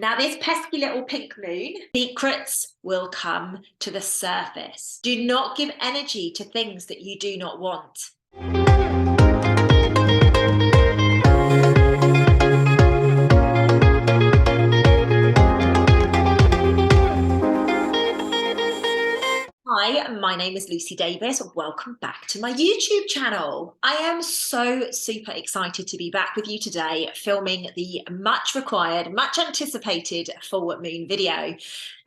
Now, this pesky little pink moon, secrets will come to the surface. Do not give energy to things that you do not want. Hi, my name is Lucy Davis. Welcome back to my YouTube channel. I am so super excited to be back with you today, filming the much required, much anticipated full moon video.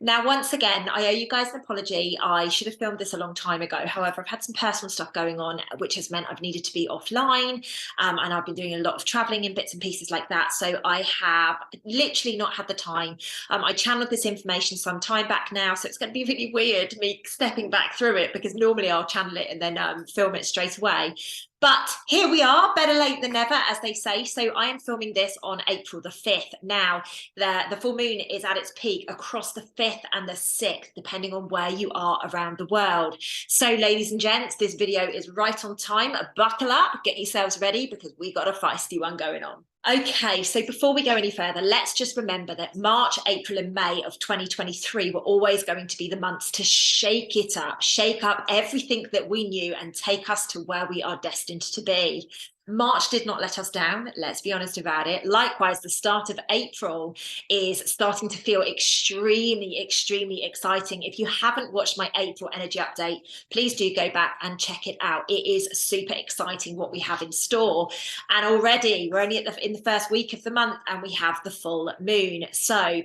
Now, once again, I owe you guys an apology. I should have filmed this a long time ago. However, I've had some personal stuff going on, which has meant I've needed to be offline, and I've been doing a lot of traveling in bits and pieces like that. So I have literally not had the time. I channeled this information some time back now, so it's going to be really weird me stepping back through it, because normally I'll channel it and then film it straight away. But here we are, better late than never, as they say. So I am filming this on April the 5th. Now, the full moon is at its peak across the 5th and the 6th, depending on where you are around the world. So, ladies and gents, this video is right on time. Buckle up, get yourselves ready, because we got a feisty one going on. Okay, so before we go any further, let's just remember that March, April and May of 2023 were always going to be the months to shake it up, shake up everything that we knew and take us to where we are destined to be. March did not let us down, let's be honest about it. Likewise, the start of April is starting to feel extremely, extremely exciting. If you haven't watched my April energy update, please do go back and check it out. It is super exciting what we have in store. And already we're only in the first week of the month and we have the full moon. So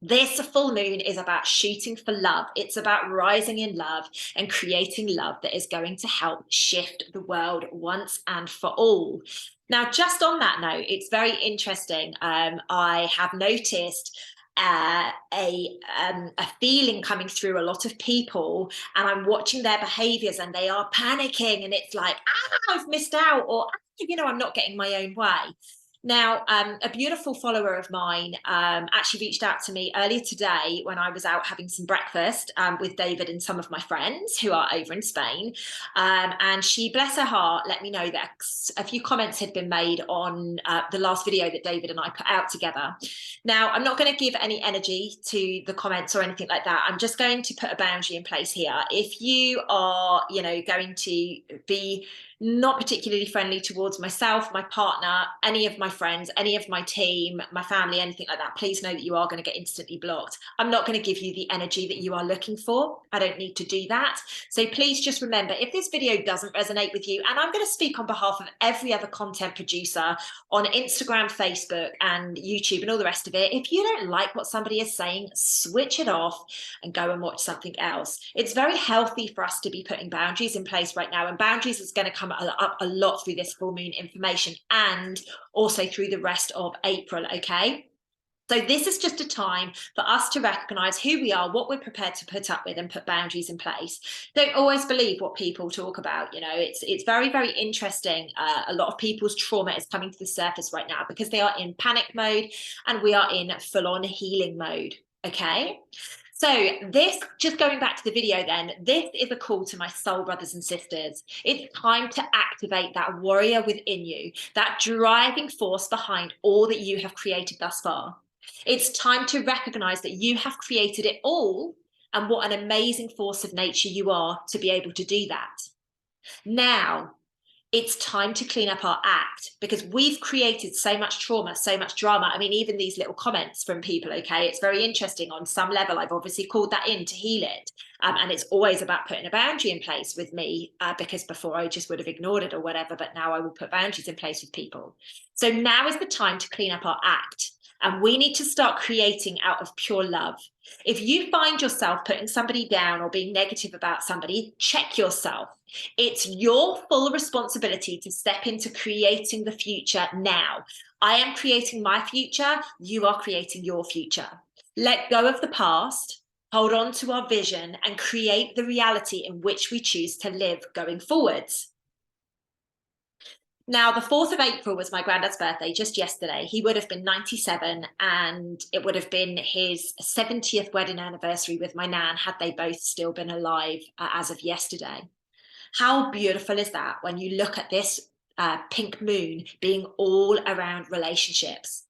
this full moon is about shooting for love. It's about rising in love and creating love that is going to help shift the world once and for all. Now, just on that note, it's very interesting. I have noticed a feeling coming through a lot of people, and I'm watching their behaviors and they are panicking, and it's like, I've missed out, or I'm not getting my own way. Now, a beautiful follower of mine actually reached out to me earlier today when I was out having some breakfast with David and some of my friends who are over in Spain. And she, bless her heart, let me know that a few comments had been made on the last video that David and I put out together. Now, I'm not going to give any energy to the comments or anything like that. I'm just going to put a boundary in place here. If you are, going to be not particularly friendly towards myself, my partner, any of my friends, any of my team, my family, anything like that, please know that you are going to get instantly blocked. I'm not going to give you the energy that you are looking for. I don't need to do that. So please just remember, if this video doesn't resonate with you, and I'm going to speak on behalf of every other content producer on Instagram, Facebook, and YouTube and all the rest of it, if you don't like what somebody is saying, switch it off and go and watch something else. It's very healthy for us to be putting boundaries in place right now, and boundaries is going to come up a lot through this full moon information and also through the rest of April, okay? So this is just a time for us to recognize who we are, what we're prepared to put up with, and put boundaries in place. Don't always believe what people talk about. It's very, very interesting. A lot of people's trauma is coming to the surface right now because they are in panic mode and we are in full-on healing mode, okay? So this, just going back to the video then, this is a call to my soul brothers and sisters. It's time to activate that warrior within you, that driving force behind all that you have created thus far. It's time to recognize that you have created it all, and what an amazing force of nature you are to be able to do that. Now, it's time to clean up our act, because we've created so much trauma, so much drama. I mean, even these little comments from people, okay, it's very interesting. On some level, I've obviously called that in to heal it. And it's always about putting a boundary in place with me, because before I just would have ignored it or whatever, but now I will put boundaries in place with people. So now is the time to clean up our act. And we need to start creating out of pure love. If you find yourself putting somebody down or being negative about somebody, check yourself. It's your full responsibility to step into creating the future now. I am creating my future. You are creating your future. Let go of the past, hold on to our vision, and create the reality in which we choose to live going forwards. Now, the 4th of April was my granddad's birthday, just yesterday. He would have been 97, and it would have been his 70th wedding anniversary with my nan had they both still been alive as of yesterday. How beautiful is that when you look at this pink moon being all around relationships?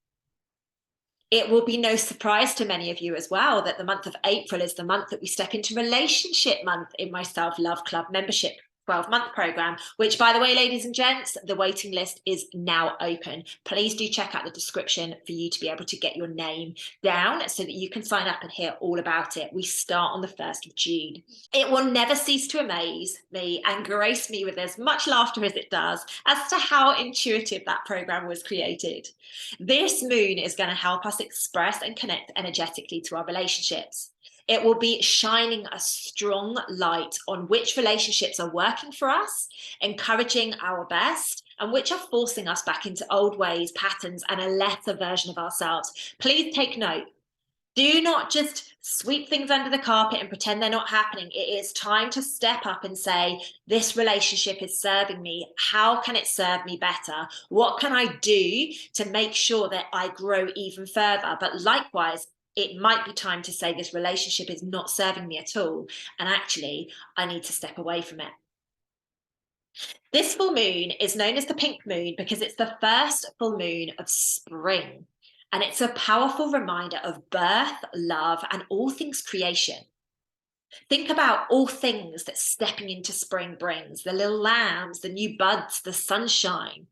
It will be no surprise to many of you as well that the month of April is the month that we step into relationship month in my Self Love Club membership 12-month program, which, by the way, ladies and gents, the waiting list is now open. Please do check out the description for you to be able to get your name down so that you can sign up and hear all about it. We start on the 1st of June. It will never cease to amaze me and grace me with as much laughter as it does as to how intuitive that program was created. This moon is going to help us express and connect energetically to our relationships. It will be shining a strong light on which relationships are working for us, encouraging our best, and which are forcing us back into old ways, patterns, and a lesser version of ourselves. Please take note. Do not just sweep things under the carpet and pretend they're not happening. It is time to step up and say, this relationship is serving me. How can it serve me better? What can I do to make sure that I grow even further? But likewise, it might be time to say this relationship is not serving me at all. And actually, I need to step away from it. This full moon is known as the pink moon because it's the first full moon of spring. And it's a powerful reminder of birth, love, and all things creation. Think about all things that stepping into spring brings, the little lambs, the new buds, the sunshine.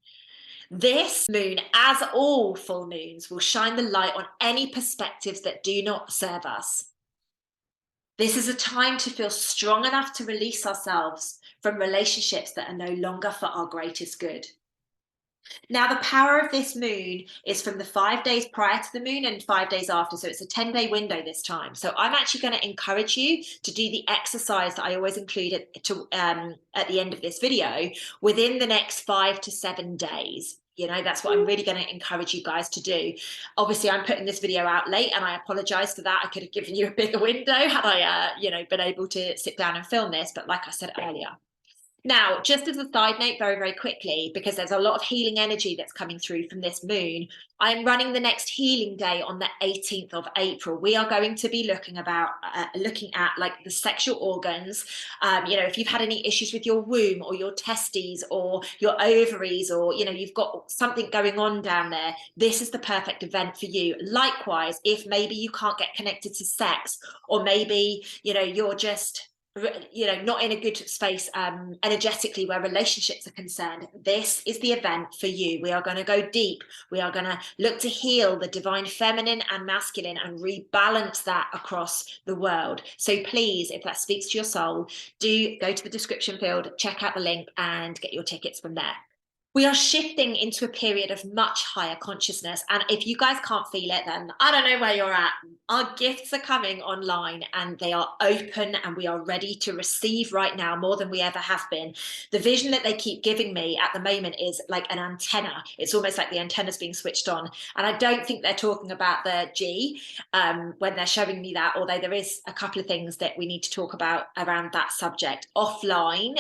This moon, as all full moons, will shine the light on any perspectives that do not serve us. This is a time to feel strong enough to release ourselves from relationships that are no longer for our greatest good. Now, the power of this moon is from the 5 days prior to the moon and 5 days after. So it's a 10-day window this time. So I'm actually going to encourage you to do the exercise that I always include at the end of this video within the next 5 to 7 days. You know, that's what I'm really going to encourage you guys to do. Obviously, I'm putting this video out late and I apologize for that. I could have given you a bigger window had I, been able to sit down and film this. But like I said earlier, now, just as a side note, very, very quickly, because there's a lot of healing energy that's coming through from this moon, I'm running the next healing day on the 18th of April. We are going to be looking at like the sexual organs. If you've had any issues with your womb or your testes or your ovaries, or, you've got something going on down there, this is the perfect event for you. Likewise, if maybe you can't get connected to sex, or maybe, you're just not in a good space energetically where relationships are concerned, this is the event for you. We are going to go deep. We are going to look to heal the divine feminine and masculine and rebalance that across the world. So please, if that speaks to your soul, do go to the description field, check out the link and get your tickets from there. We are shifting into a period of much higher consciousness. And if you guys can't feel it, then I don't know where you're at. Our gifts are coming online and they are open and we are ready to receive right now more than we ever have been. The vision that they keep giving me at the moment is like an antenna. It's almost like the antenna's being switched on. And I don't think they're talking about the G when they're showing me that, although there is a couple of things that we need to talk about around that subject offline,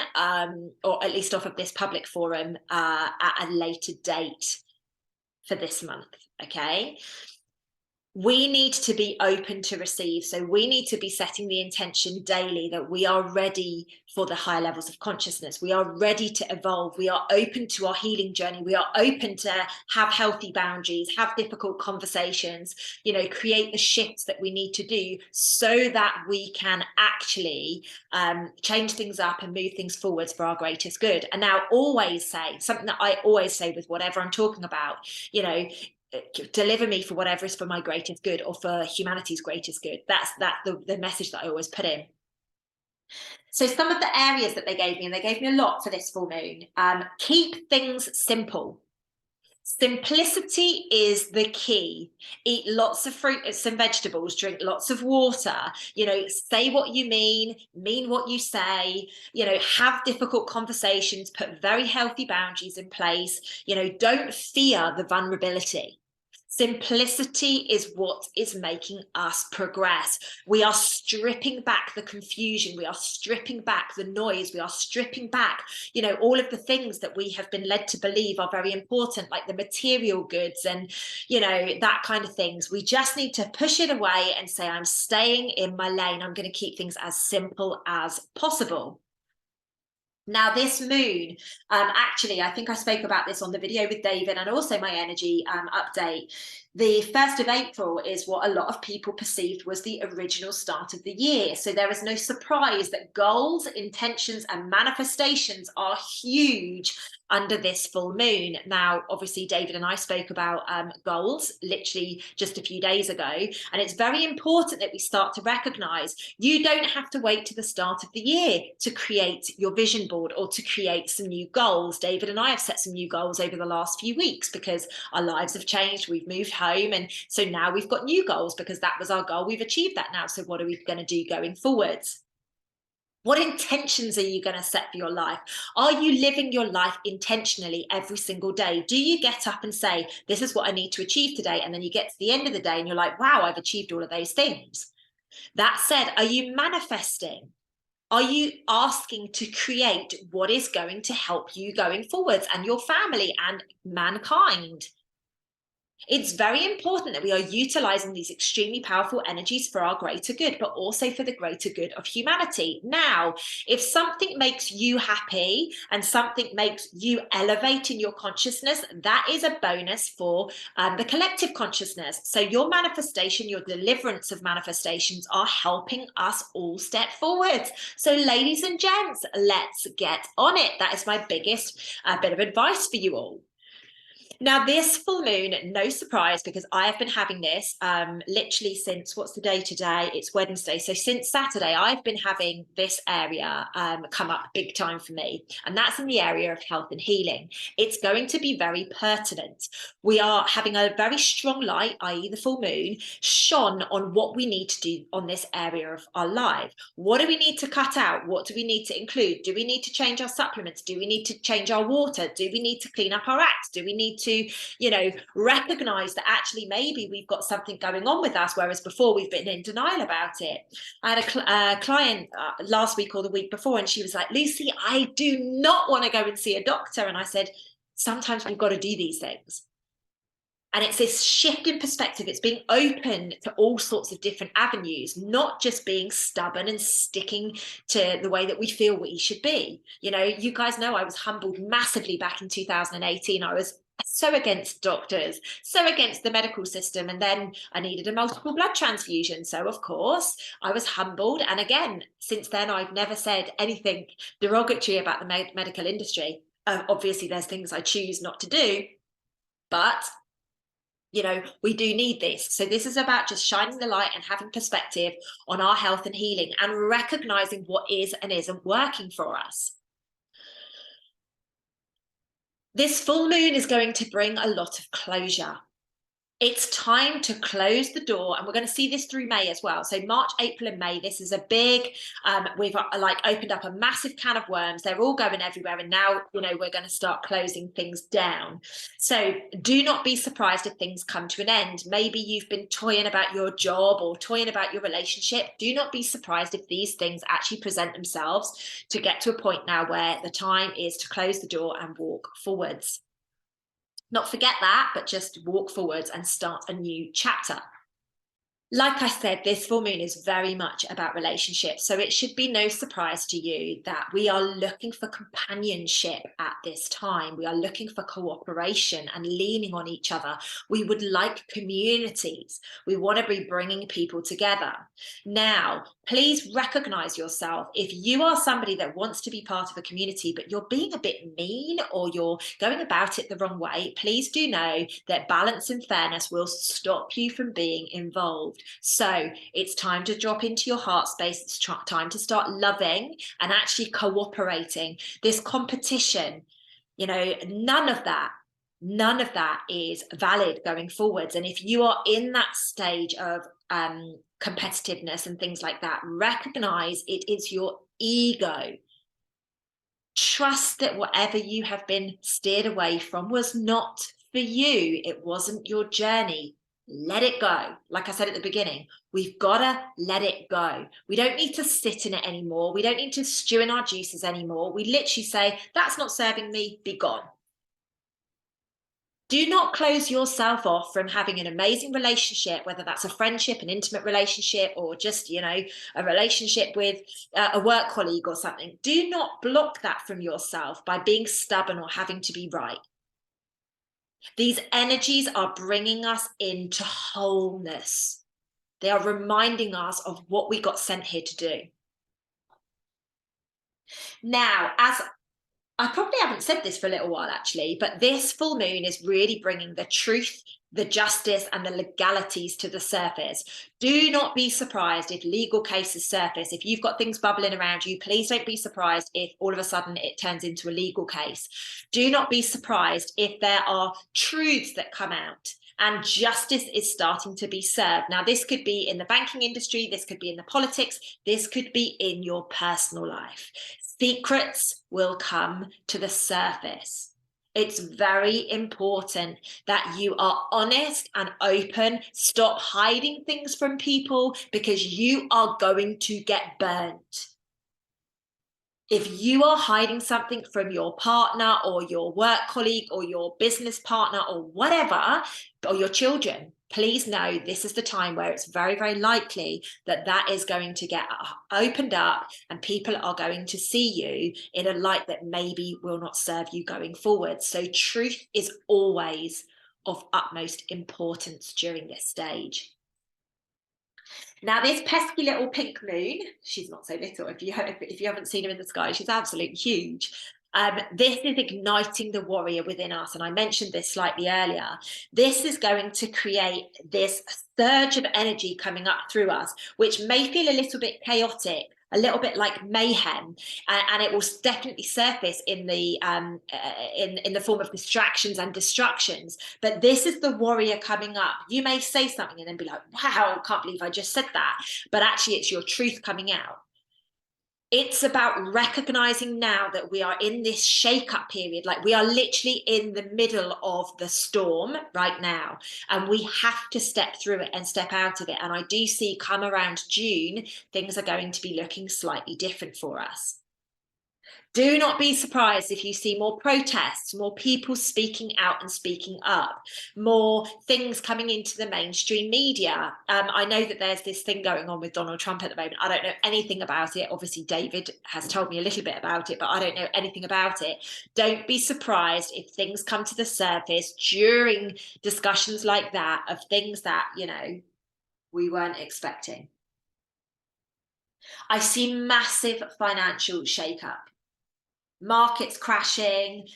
or at least off of this public forum, at a later date for this month. Okay, we need to be open to receive. So we need to be setting the intention daily that we are ready for the higher levels of consciousness. We are ready to evolve. We are open to our healing journey. We are open to have healthy boundaries, have difficult conversations, create the shifts that we need to do so that we can actually change things up and move things forwards for our greatest good. And now always say something that I always say with whatever I'm talking about, deliver me for whatever is for my greatest good or for humanity's greatest good. That's the message that I always put in. So some of the areas that they gave me, and they gave me a lot for this full moon, keep things simple. Simplicity is the key. Eat lots of fruits and vegetables, drink lots of water, say what you mean what you say, have difficult conversations, put very healthy boundaries in place, don't fear the vulnerability. Simplicity is what is making us progress. We are stripping back the confusion. We are stripping back the noise. We are stripping back, all of the things that we have been led to believe are very important, like the material goods and, that kind of things. We just need to push it away and say, I'm staying in my lane. I'm going to keep things as simple as possible. Now, this moon, actually, I think I spoke about this on the video with David and also my energy update. The 1st of April is what a lot of people perceived was the original start of the year. So there is no surprise that goals, intentions, and manifestations are huge under this full moon. Now, obviously, David and I spoke about goals literally just a few days ago. And it's very important that we start to recognize you don't have to wait to the start of the year to create your vision board or to create some new goals. David and I have set some new goals over the last few weeks because our lives have changed. We've moved home. And so now we've got new goals because that was our goal. We've achieved that now. So what are we going to do going forwards? What intentions are you going to set for your life? Are you living your life intentionally every single day? Do you get up and say, this is what I need to achieve today? And then you get to the end of the day and you're like, wow, I've achieved all of those things. That said, are you manifesting? Are you asking to create what is going to help you going forwards and your family and mankind? It's very important that we are utilizing these extremely powerful energies for our greater good, but also for the greater good of humanity. Now, if something makes you happy and something makes you elevate in your consciousness, that is a bonus for the collective consciousness. So your manifestation, your deliverance of manifestations are helping us all step forward. So ladies and gents, let's get on it. That is my biggest bit of advice for you all. Now, this full moon, no surprise, because I have been having this literally since, what's the day today? It's Wednesday. So since Saturday, I've been having this area come up big time for me. And that's in the area of health and healing. It's going to be very pertinent. We are having a very strong light, i.e. the full moon, shone on what we need to do on this area of our life. What do we need to cut out? What do we need to include? Do we need to change our supplements? Do we need to change our water? Do we need to clean up our acts? Do we need to recognize that actually maybe we've got something going on with us, whereas before we've been in denial about it? I had a client last week or the week before, and she was like, Lucy, I do not want to go and see a doctor. And I said, sometimes we've got to do these things. And it's this shift in perspective. It's being open to all sorts of different avenues, not just being stubborn and sticking to the way that we feel we should be. You guys know I was humbled massively back in 2018. I was so against doctors, so against the medical system. And then I needed a multiple blood transfusion. So, of course, I was humbled. And again, since then, I've never said anything derogatory about the medical industry. Obviously, there's things I choose not to do, but we do need this. So this is about just shining the light and having perspective on our health and healing and recognizing what is and isn't working for us. This full moon is going to bring a lot of closure. It's time to close the door, and we're going to see this through May as well. So March, April, and May, this is a big, we've opened up a massive can of worms. They're all going everywhere. And now, we're going to start closing things down. So do not be surprised if things come to an end. Maybe you've been toying about your job or toying about your relationship. Do not be surprised if these things actually present themselves to get to a point now where the time is to close the door and walk forwards. Not forget that, but just walk forwards and start a new chapter. Like I said, this full moon is very much about relationships. So it should be no surprise to you that we are looking for companionship at this time. We are looking for cooperation and leaning on each other. We would like communities. We want to be bringing people together. Now, please recognize yourself. If you are somebody that wants to be part of a community, but you're being a bit mean or you're going about it the wrong way, please do know that balance and fairness will stop you from being involved. So it's time to drop into your heart space. It's time to start loving and actually cooperating. This competition, none of that is valid going forwards. And if you are in that stage of competitiveness and things like that, recognize it is your ego. Trust that whatever you have been steered away from was not for you. It wasn't your journey. Let it go. Like I said at the beginning, we've got to let it go. We don't need to sit in it anymore. We don't need to stew in our juices anymore. We literally say, that's not serving me, be gone. Do not close yourself off from having an amazing relationship, whether that's a friendship, an intimate relationship, or just, a relationship with a work colleague or something. Do not block that from yourself by being stubborn or having to be right. These energies are bringing us into wholeness. They are reminding us of what we got sent here to do. Now, as I probably haven't said this for a little while actually, but this full moon is really bringing the truth, the justice, and the legalities to the surface. Do not be surprised if legal cases surface. If you've got things bubbling around you, please don't be surprised if all of a sudden it turns into a legal case. Do not be surprised if there are truths that come out and justice is starting to be served. Now, this could be in the banking industry, this could be in the politics, this could be in your personal life. Secrets will come to the surface. It's very important that you are honest and open. Stop hiding things from people because you are going to get burnt. If you are hiding something from your partner or your work colleague or your business partner or whatever, or your children, please know this is the time where it's very, very likely that that is going to get opened up and people are going to see you in a light that maybe will not serve you going forward. So truth is always of utmost importance during this stage. Now, this pesky little pink moon, she's not so little. If you haven't seen her in the sky, she's absolutely huge. This is igniting the warrior within us. And I mentioned this slightly earlier. This is going to create this surge of energy coming up through us, which may feel a little bit chaotic, a little bit like mayhem, and it will definitely surface in the form of distractions and destructions. But this is the warrior coming up. You may say something and then be like, wow, can't believe I just said that. But actually it's your truth coming out. It's about recognizing now that we are in this shake-up period. Like, we are literally in the middle of the storm right now, and we have to step through it and step out of it. And I do see come around June, things are going to be looking slightly different for us. Do not be surprised if you see more protests, more people speaking out and speaking up, more things coming into the mainstream media. I know that there's this thing going on with Donald Trump at the moment. I don't know anything about it. Obviously, David has told me a little bit about it, but I don't know anything about it. Don't be surprised if things come to the surface during discussions like that of things that, we weren't expecting. I see massive financial shakeup. Markets crashing,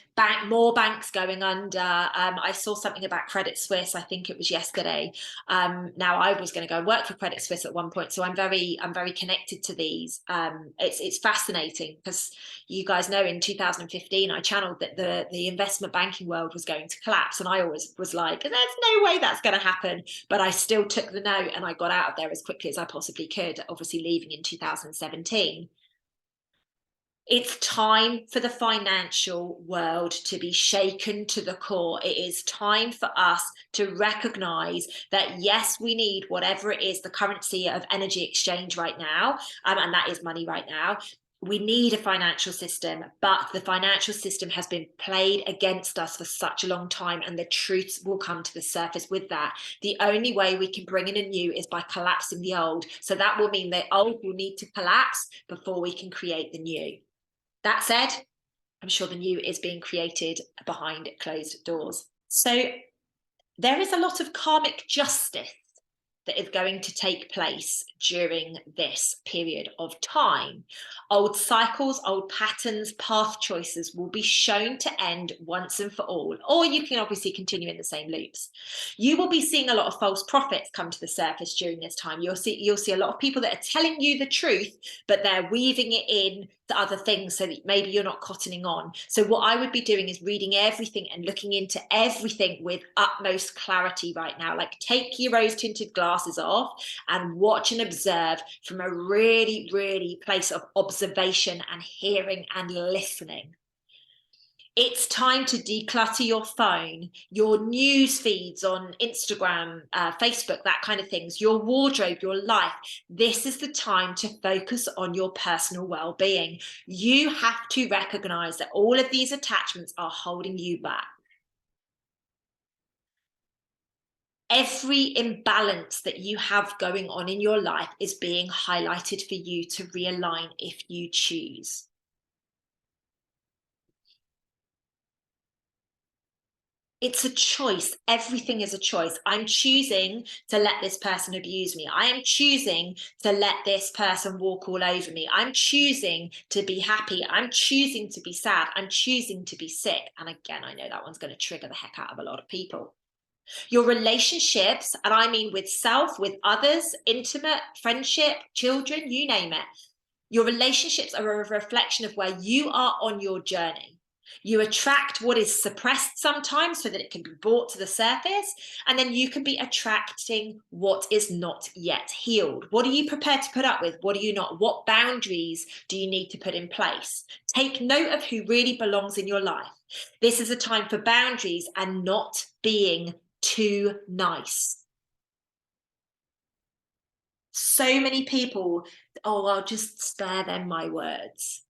more banks going under. I saw something about Credit Suisse. I think it was yesterday. Now, I was going to go and work for Credit Suisse at one point, so I'm very connected to these. It's fascinating because you guys know in 2015 I channeled that the investment banking world was going to collapse, and I always was like, there's no way that's going to happen. But I still took the note and I got out of there as quickly as I possibly could. Obviously, leaving in 2017. It's time for the financial world to be shaken to the core. It is time for us to recognize that, yes, we need whatever it is, the currency of energy exchange right now, and that is money right now. We need a financial system, but the financial system has been played against us for such a long time, and the truths will come to the surface with that. The only way we can bring in a new is by collapsing the old. So that will mean the old will need to collapse before we can create the new. That said, I'm sure the new is being created behind closed doors. So there is a lot of karmic justice that is going to take place during this period of time. Old cycles, old patterns, path choices will be shown to end once and for all, or you can obviously continue in the same loops. You will be seeing a lot of false prophets come to the surface during this time. You'll see a lot of people that are telling you the truth, but they're weaving it in to other things so that maybe you're not cottoning on. So what I would be doing is reading everything and looking into everything with utmost clarity right now. Like, take your rose-tinted glasses off and watch and observe from a really place of observation and hearing and listening. It's time to declutter your phone, your news feeds on Instagram, Facebook, that kind of things, your wardrobe, your life. This is the time to focus on your personal well-being. You have to recognize that all of these attachments are holding you back. Every imbalance that you have going on in your life is being highlighted for you to realign if you choose. It's a choice. Everything is a choice. I'm choosing to let this person abuse me. I am choosing to let this person walk all over me. I'm choosing to be happy. I'm choosing to be sad. I'm choosing to be sick. And again, I know that one's going to trigger the heck out of a lot of people. Your relationships, and I mean with self, with others, intimate, friendship, children, you name it. Your relationships are a reflection of where you are on your journey. You attract what is suppressed sometimes so that it can be brought to the surface, and then you can be attracting what is not yet healed. What are you prepared to put up with? What are you not? What boundaries do you need to put in place? Take note of who really belongs in your life. This is a time for boundaries and not being too nice. So many people, oh, I'll just spare them my words.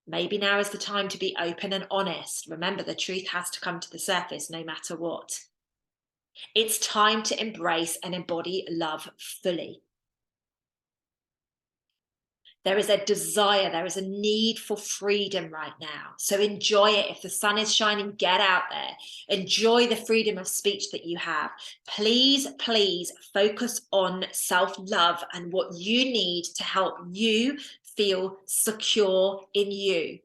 Maybe now is the time to be open and honest. Remember, the truth has to come to the surface no matter what. It's time to embrace and embody love fully. There is a desire, there is a need for freedom right now. So enjoy it. If the sun is shining, get out there. Enjoy the freedom of speech that you have. Please, please focus on self-love and what you need to help you feel secure in you.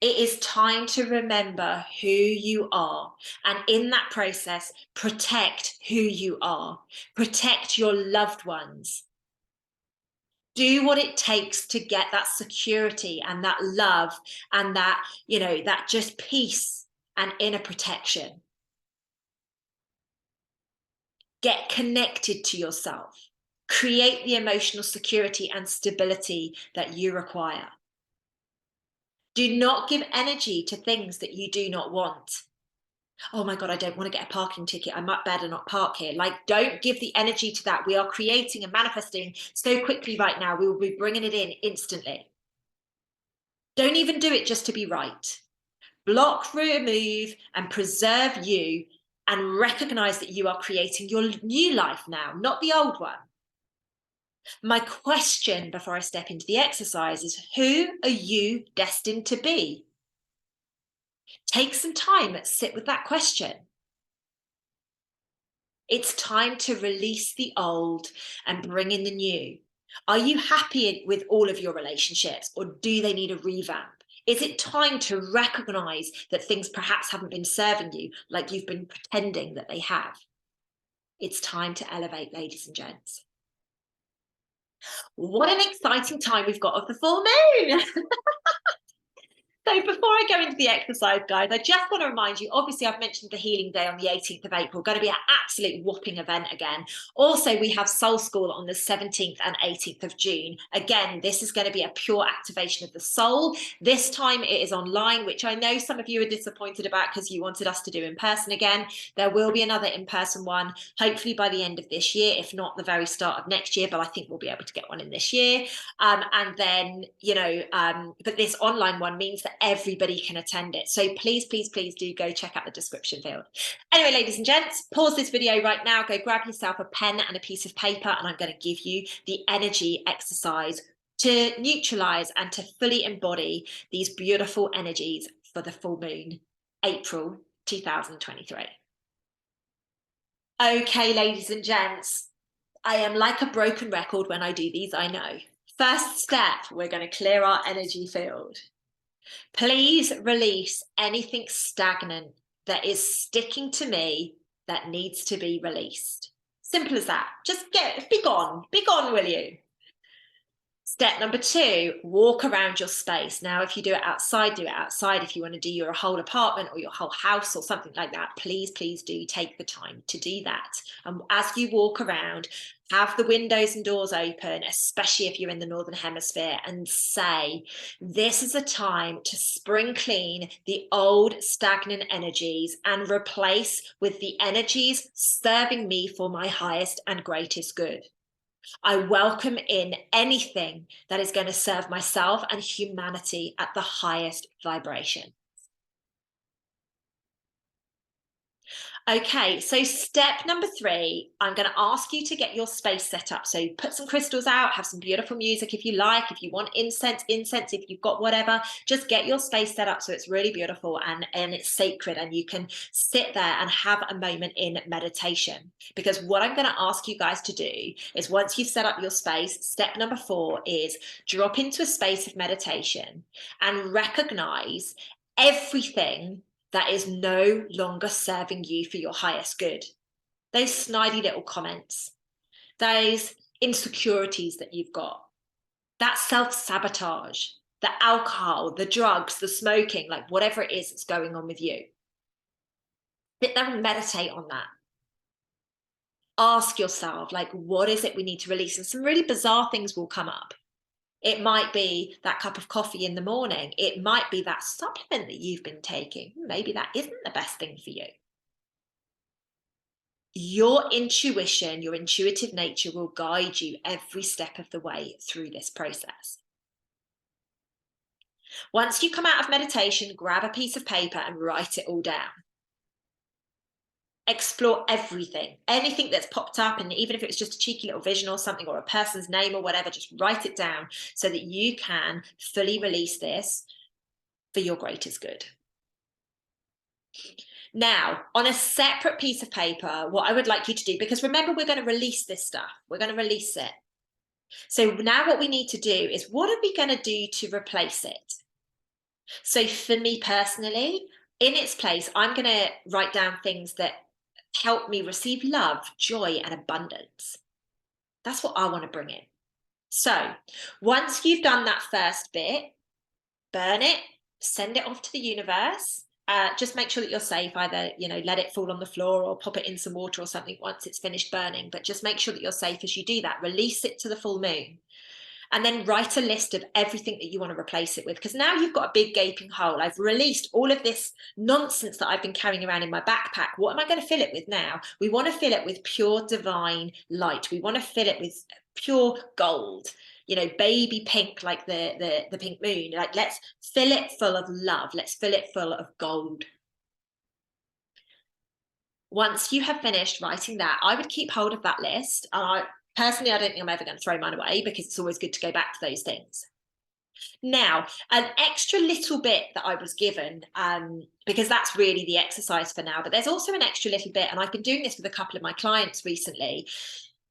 It is time to remember who you are. And in that process, protect who you are. Protect your loved ones. Do what it takes to get that security and that love and that, that just peace and inner protection. Get connected to yourself. Create the emotional security and stability that you require. Do not give energy to things that you do not want. Oh my God, I don't want to get a parking ticket. I might better not park here. Like, don't give the energy to that. We are creating and manifesting so quickly right now. We will be bringing it in instantly. Don't even do it just to be right. Block, remove, and preserve you and recognize that you are creating your new life now, not the old one. My question before I step into the exercise is, who are you destined to be? Take some time, sit with that question. It's time to release the old and bring in the new. Are you happy with all of your relationships, or do they need a revamp? Is it time to recognize that things perhaps haven't been serving you like you've been pretending that they have? It's time to elevate, ladies and gents. What an exciting time we've got of the full moon. So before I go into the exercise, guys, I just want to remind you, obviously I've mentioned the Healing Day on the 18th of April, going to be an absolute whopping event again. Also, we have Soul School on the 17th and 18th of June. Again, this is going to be a pure activation of the soul. This time it is online, which I know some of you are disappointed about because you wanted us to do in person again. There will be another in-person one, hopefully by the end of this year, if not the very start of next year, but I think we'll be able to get one in this year. And then, but this online one means that everybody can attend it. So please, please, please do go check out the description field. Anyway, ladies and gents, pause this video right now, go grab yourself a pen and a piece of paper, and I'm going to give you the energy exercise to neutralize and to fully embody these beautiful energies for the full moon, April 2023. Okay, ladies and gents, I am like a broken record when I do these, I know. First step, we're going to clear our energy field. Please release anything stagnant that is sticking to me that needs to be released. Simple as that. Just be gone, will you? Step number 2, walk around your space. Now, if you do it outside, do it outside. If you want to do your whole apartment or your whole house or something like that, please, please do take the time to do that. And as you walk around, have the windows and doors open, especially if you're in the Northern Hemisphere, and say, this is a time to spring clean the old stagnant energies and replace with the energies serving me for my highest and greatest good. I welcome in anything that is going to serve myself and humanity at the highest vibration. Okay, so step number 3, I'm going to ask you to get your space set up. So put some crystals out, have some beautiful music if you like, if you want incense, if you've got whatever, just get your space set up so it's really beautiful and it's sacred and you can sit there and have a moment in meditation. Because what I'm going to ask you guys to do is once you've set up your space, step number 4 is drop into a space of meditation and recognize everything that is no longer serving you for your highest good. Those snidey little comments, those insecurities that you've got, that self-sabotage, the alcohol, the drugs, the smoking, like whatever it is that's going on with you. Sit there and meditate on that. Ask yourself, like, what is it we need to release? And some really bizarre things will come up. It might be that cup of coffee in the morning. It might be that supplement that you've been taking. Maybe that isn't the best thing for you. Your intuition, your intuitive nature will guide you every step of the way through this process. Once you come out of meditation, grab a piece of paper and write it all down. Explore everything, anything that's popped up, and even if it's just a cheeky little vision or something or a person's name or whatever, just write it down so that you can fully release this for your greatest good. Now, on a separate piece of paper, what I would like you to do, because remember, we're going to release this stuff, we're going to release it. So now what we need to do is, what are we going to do to replace it? So for me personally, in its place, I'm going to write down things that help me receive love, joy, and abundance. That's what I want to bring in. So once you've done that first bit, burn it, send it off to the universe. Just make sure that you're safe. Either, let it fall on the floor or pop it in some water or something once it's finished burning. But just make sure that you're safe as you do that. Release it to the full moon. And then write a list of everything that you want to replace it with. Because now you've got a big gaping hole. I've released all of this nonsense that I've been carrying around in my backpack. What am I going to fill it with now? We want to fill it with pure divine light. We want to fill it with pure gold, baby pink, like the pink moon. Like, let's fill it full of love. Let's fill it full of gold. Once you have finished writing that, I would keep hold of that list. Personally, I don't think I'm ever going to throw mine away because it's always good to go back to those things. Now, an extra little bit that I was given, because that's really the exercise for now, but there's also an extra little bit, and I've been doing this with a couple of my clients recently.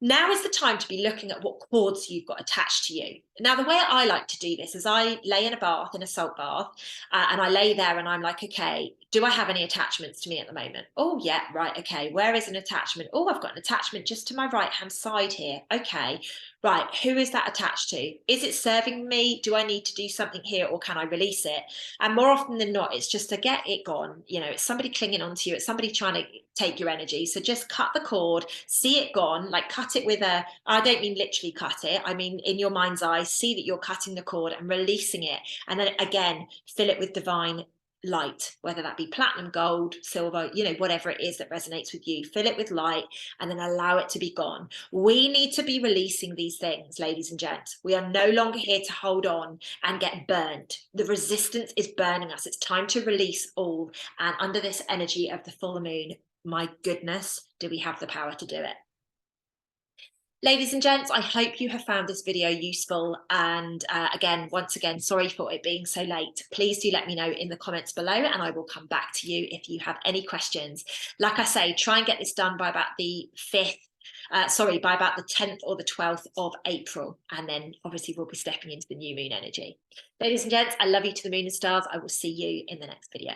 Now is the time to be looking at what cords you've got attached to you. Now, the way I like to do this is I lay in a salt bath, and I lay there and I'm like, okay, do I have any attachments to me at the moment? Oh, yeah, right, okay. Where is an attachment? Oh, I've got an attachment just to my right-hand side here. Okay, right, who is that attached to? Is it serving me? Do I need to do something here, or can I release it? And more often than not, it's just to get it gone. It's somebody clinging onto you. It's somebody trying to take your energy. So just cut the cord, see it gone, like cut it with I don't mean literally cut it. I mean, in your mind's eye, see that you're cutting the cord and releasing it. And then again, fill it with divine light, whether that be platinum, gold, silver, whatever it is that resonates with you. Fill it with light and then allow it to be gone. We need to be releasing these things, ladies and gents. We are no longer here to hold on and get burned. The resistance is burning us. It's time to release all. And under this energy of the full moon, my goodness, do we have the power to do it? Ladies and gents, I hope you have found this video useful. And once again, sorry for it being so late. Please do let me know in the comments below and I will come back to you if you have any questions. Like I say, try and get this done by about the 5th, by about the 10th or the 12th of April. And then obviously we'll be stepping into the new moon energy. Ladies and gents, I love you to the moon and stars. I will see you in the next video.